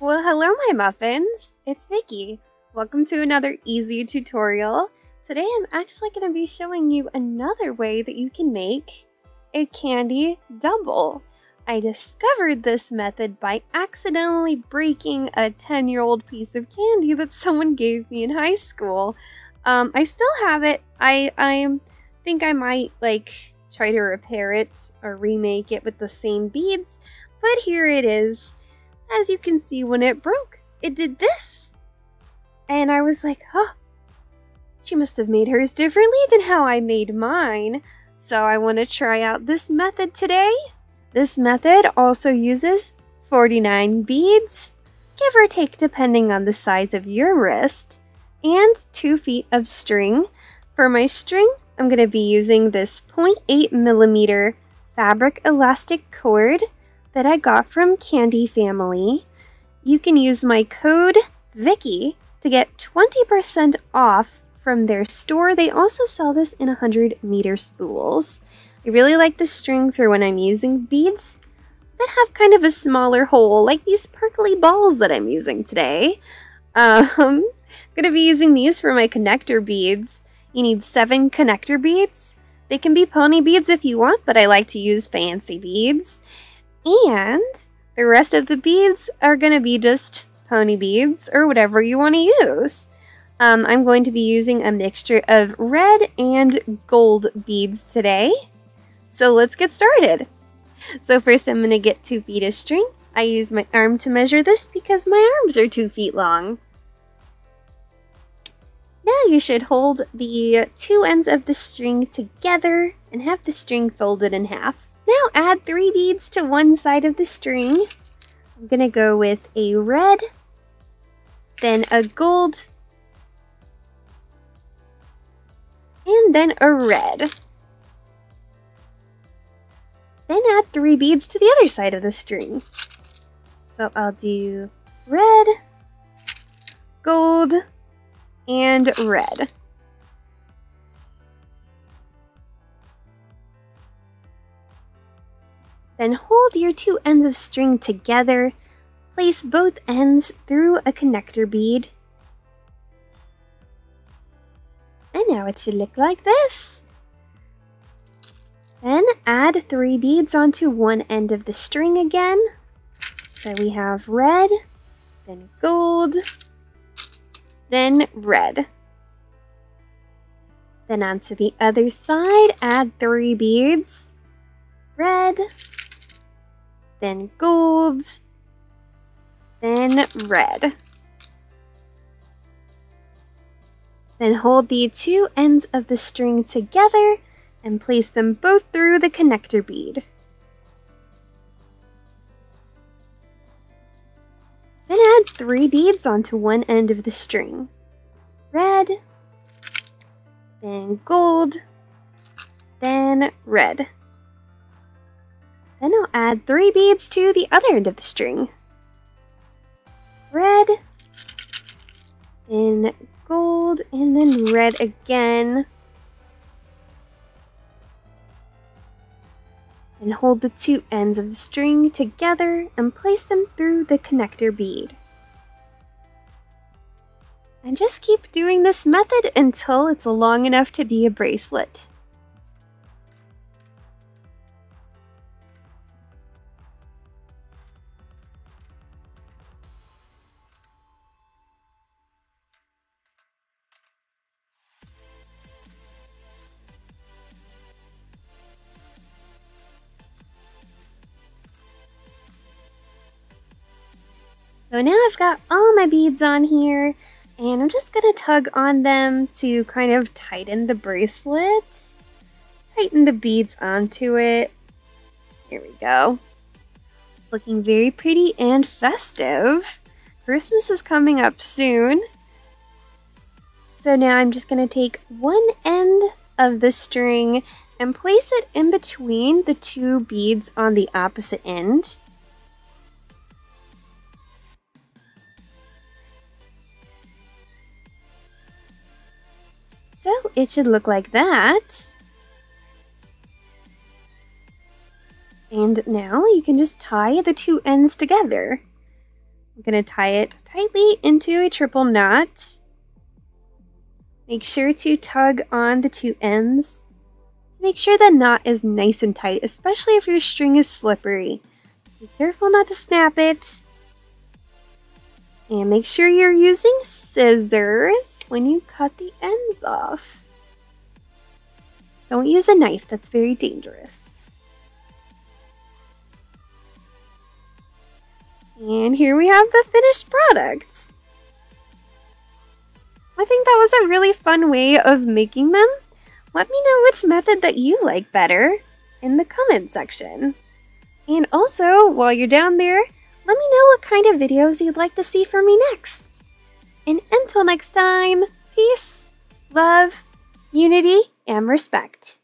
Well, hello my muffins! It's Vicky. Welcome to another easy tutorial. Today I'm actually going to be showing you another way that you can make a candy double. I discovered this method by accidentally breaking a 10-year-old piece of candy that someone gave me in high school. I still have it. I think I might try to repair it or remake it with the same beads, but here it is. As you can see, when it broke, it did this. And I was like, huh, she must have made hers differently than how I made mine. So I want to try out this method today. This method also uses 49 beads, give or take depending on the size of your wrist, and 2 feet of string. For my string, I'm going to be using this 0.8mm fabric elastic cord that I got from Kandi family. You can use my code Vicky to get 20% off from their store. They also sell this in 100-meter spools. I really like this string for when I'm using beads that have kind of a smaller hole, like these sparkly balls that I'm using today. I'm gonna be using these for my connector beads. You need 7 connector beads. They can be pony beads if you want, but I like to use fancy beads. And the rest of the beads are going to be just pony beads or whatever you want to use. I'm going to be using a mixture of red and gold beads today. So let's get started. So first I'm going to get 2 feet of string. I use my arm to measure this because my arms are 2 feet long. Now you should hold the 2 ends of the string together and have the string folded in half. Now add 3 beads to one side of the string. I'm gonna go with a red, then a gold, and then a red. Then add 3 beads to the other side of the string. So I'll do red, gold, and red. Then hold your 2 ends of string together, place both ends through a connector bead. And now it should look like this. Then add 3 beads onto one end of the string again. So we have red, then gold, then red. Then onto the other side, add 3 beads, red, then gold, then red. Then hold the 2 ends of the string together and place them both through the connector bead. Then add 3 beads onto one end of the string. Red, then gold, then red. Then I'll add 3 beads to the other end of the string. Red, then gold, and then red again. And hold the 2 ends of the string together and place them through the connector bead. And just keep doing this method until it's long enough to be a bracelet. So now I've got all my beads on here, and I'm just going to tug on them to kind of tighten the bracelet. Tighten the beads onto it. Here we go. Looking very pretty and festive. Christmas is coming up soon. So now I'm just going to take one end of the string and place it in between the 2 beads on the opposite end. So it should look like that. And now you can just tie the 2 ends together. going to tie it tightly into a triple knot. Make sure to tug on the two ends. Make sure the knot is nice and tight, especially if your string is slippery. Just be careful not to snap it. And make sure you're using scissors when you cut the ends off. Don't use a knife, that's very dangerous. And here we have the finished products. I think that was a really fun way of making them. Let me know which method that you like better in the comment section. And also, while you're down there, let me know what kind of videos you'd like to see from me next. And until next time, peace, love, unity, and respect.